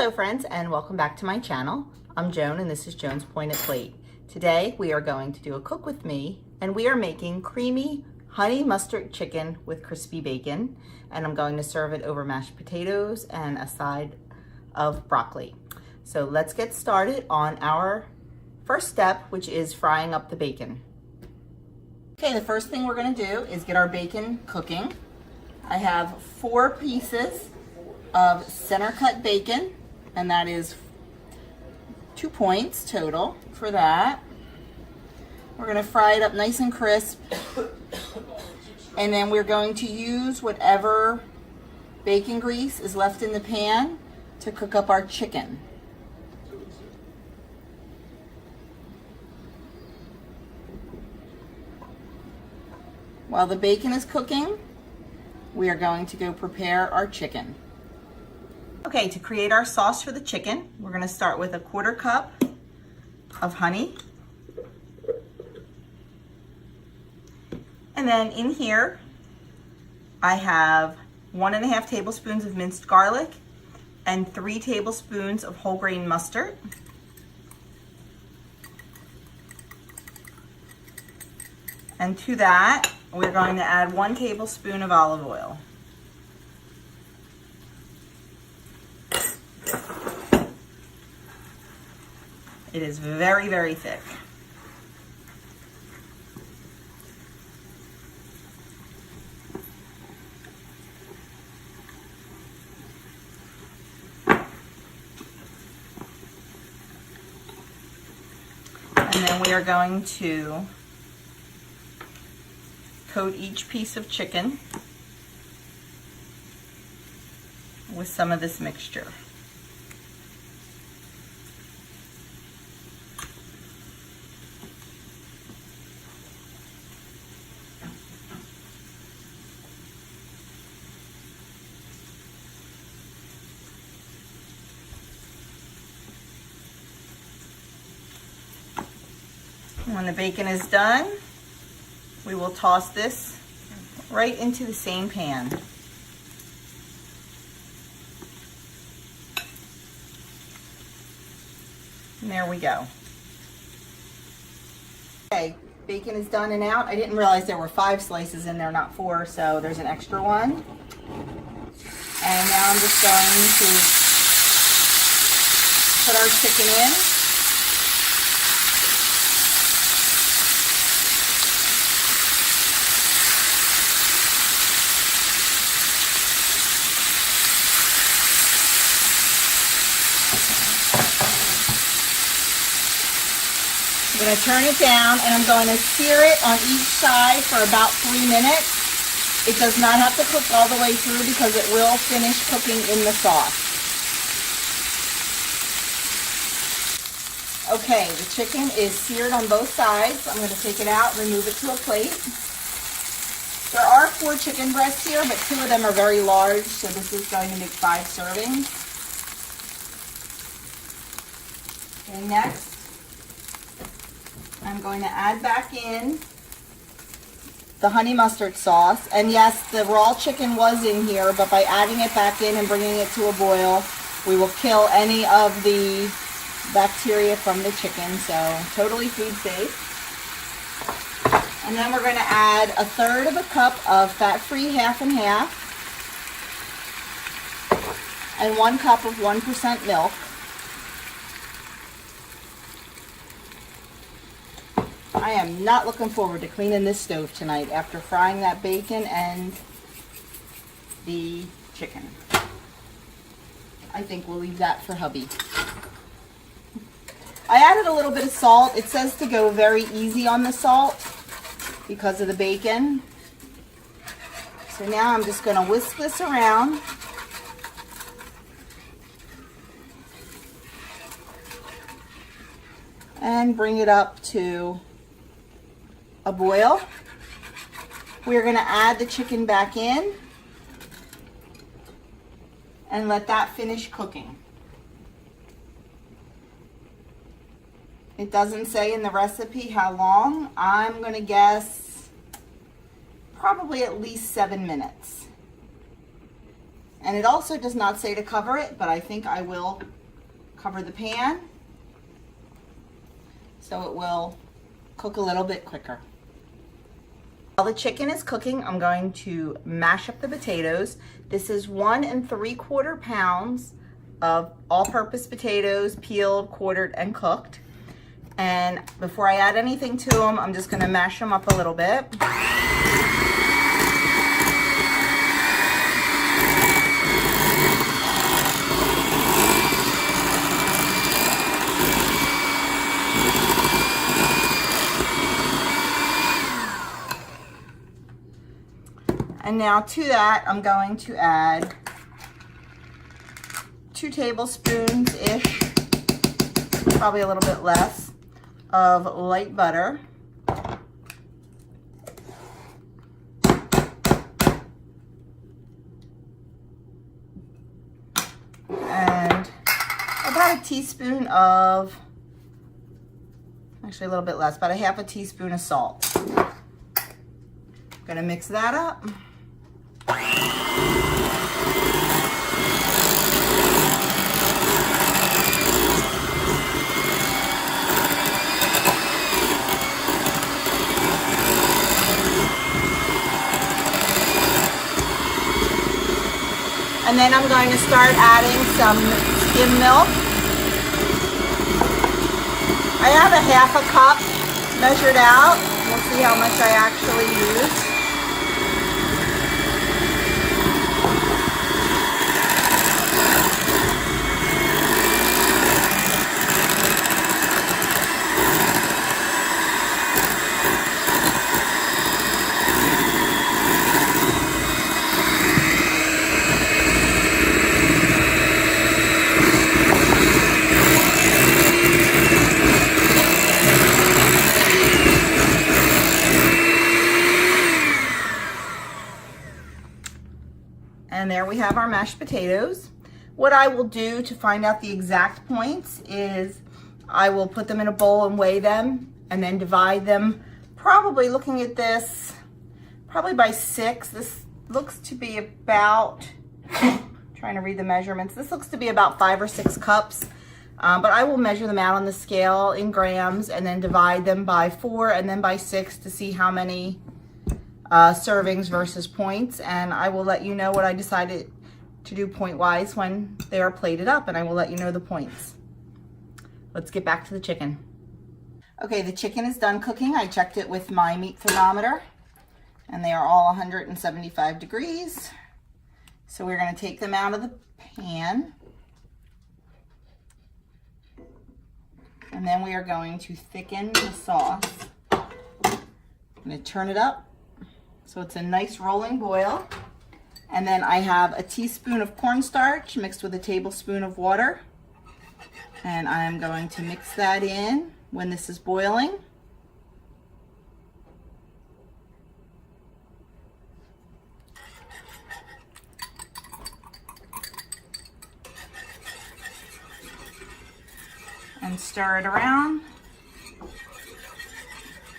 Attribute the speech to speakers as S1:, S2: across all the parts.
S1: Hello friends, and welcome back to my channel. I'm Joan and this is Joan's Pointed Plate. Today we are going to do a cook with me, and we are making creamy honey mustard chicken with crispy bacon, and I'm going to serve it over mashed potatoes and a side of broccoli. So let's get started on our first step, which is frying up the bacon. Okay, the first thing we're going to do is get our bacon cooking. I have 4 pieces of center cut bacon, and that is 2 points total for that. We're going to fry it up nice and crisp, and then we're going to use whatever bacon grease is left in the pan to cook up our chicken. While the bacon is cooking, we are going to go prepare our chicken. Okay, to create our sauce for the chicken, we're going to start with a 1/4 cup of honey. And then in here, I have 1½ tablespoons of minced garlic and 3 tablespoons of whole grain mustard. And to that, we're going to add 1 tablespoon of olive oil. It is very, very thick. And then we are going to coat each piece of chicken with some of this mixture. When the bacon is done, we will toss this right into the same pan. And there we go. Okay, bacon is done and out. I didn't realize there were 5 slices in there, not 4, so there's an extra one. And now I'm just going to put our chicken in. I'm going to turn it down, and I'm going to sear it on each side for about 3 minutes. It does not have to cook all the way through because it will finish cooking in the sauce. Okay, the chicken is seared on both sides. I'm going to take it out, remove it to a plate. There are 4 chicken breasts here, but 2 of them are very large, so this is going to make 5 servings. Okay, next, I'm going to add back in the honey mustard sauce. And yes, the raw chicken was in here, but by adding it back in and bringing it to a boil, we will kill any of the bacteria from the chicken, so totally food safe. And then we're going to add 1/3 cup of fat-free half and half and 1 cup of 1% milk. I am not looking forward to cleaning this stove tonight after frying that bacon and the chicken. I think we'll leave that for hubby. I added a little bit of salt. It says to go very easy on the salt because of the bacon. So now I'm just going to whisk this around. And bring it up to a boil. We're going to add the chicken back in and let that finish cooking. It doesn't say in the recipe how long. I'm going to guess probably at least 7 minutes. And And it also does not say to cover it, but I think I will cover the pan so it will cook a little bit quicker. While the chicken is cooking, I'm going to mash up the potatoes. This is 1 3/4 pounds of all-purpose potatoes, peeled, quartered, and cooked. And before I add anything to them, I'm just gonna mash them up a little bit. And now to that, I'm going to add 2 tablespoons-ish, probably a little bit less, of light butter. And about a teaspoon of, actually a little bit less, about a half a teaspoon of salt. I'm gonna mix that up. And then I'm going to start adding some skim milk. I have a half a cup measured out. We'll see how much I actually use. And there we have our mashed potatoes. What I will do to find out the exact points is I will put them in a bowl and weigh them and then divide them, probably looking at this, probably by 6. This looks to be about, trying to read the measurements, this looks to be about 5 or 6 cups. But I will measure them out on the scale in grams and then divide them by 4 and then by 6 to see how many servings versus points, and I will let you know what I decided to do point wise when they are plated up, and I will let you know the points. Let's get back to the chicken. Okay, the chicken is done cooking. I checked it with my meat thermometer and they are all 175 degrees. So we're going to take them out of the pan, and then we are going to thicken the sauce. I'm going to turn it up so it's a nice rolling boil. And then I have a teaspoon of cornstarch mixed with a tablespoon of water. And I'm going to mix that in when this is boiling. And stir it around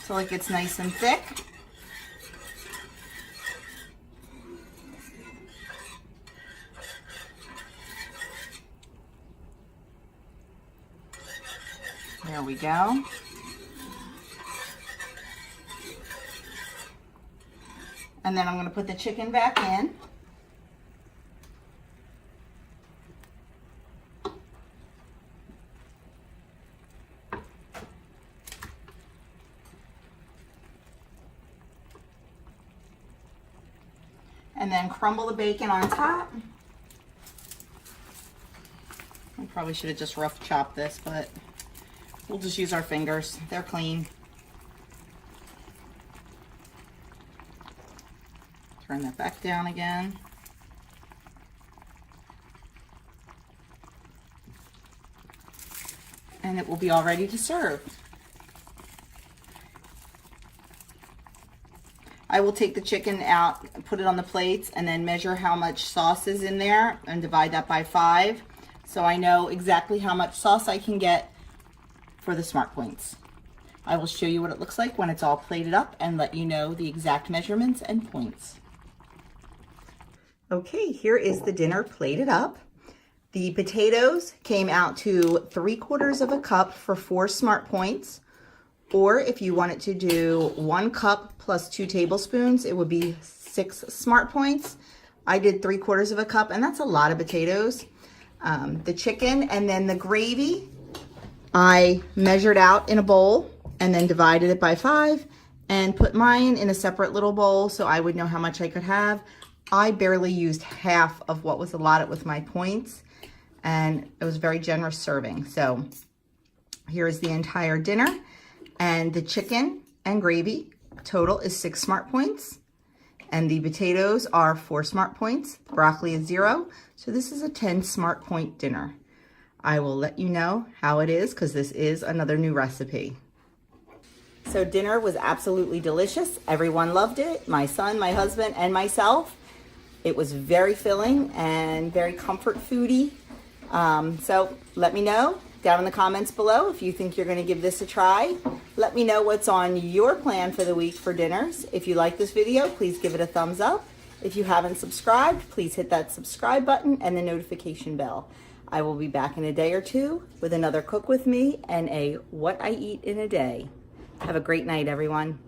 S1: till it gets nice and thick. There we go. And then I'm going to put the chicken back in. And then crumble the bacon on top. I probably should have just rough chopped this, but we'll just use our fingers. They're clean. Turn that back down again. And it will be all ready to serve. I will take the chicken out, put it on the plates, and then measure how much sauce is in there and divide that by 5. So I know exactly how much sauce I can get for the Smart Points. I will show you what it looks like when it's all plated up and let you know the exact measurements and points. Okay, here is the dinner plated up. The potatoes came out to 3/4 of a cup for 4 smart points. Or if you wanted to do 1 cup plus 2 tablespoons, it would be 6 smart points. I did 3/4 of a cup, and that's a lot of potatoes. The chicken and then the gravy, I measured out in a bowl and then divided it by 5 and put mine in a separate little bowl so I would know how much I could have. I barely used half of what was allotted with my points, and it was a very generous serving. So here is the entire dinner, and the chicken and gravy total is 6 smart points, and the potatoes are 4 smart points. The broccoli is 0, so this is a 10 smart point dinner. I will let you know how it is because this is another new recipe. So dinner was absolutely delicious. Everyone loved it. My son, my husband, and myself. It was very filling and very comfort foody. So let me know down in the comments below if you think you're going to give this a try. Let me know what's on your plan for the week for dinners. If you like this video, please give it a thumbs up. If you haven't subscribed, please hit that subscribe button and the notification bell. I will be back in a day or two with another Cook With Me and a What I Eat in a Day. Have a great night, everyone.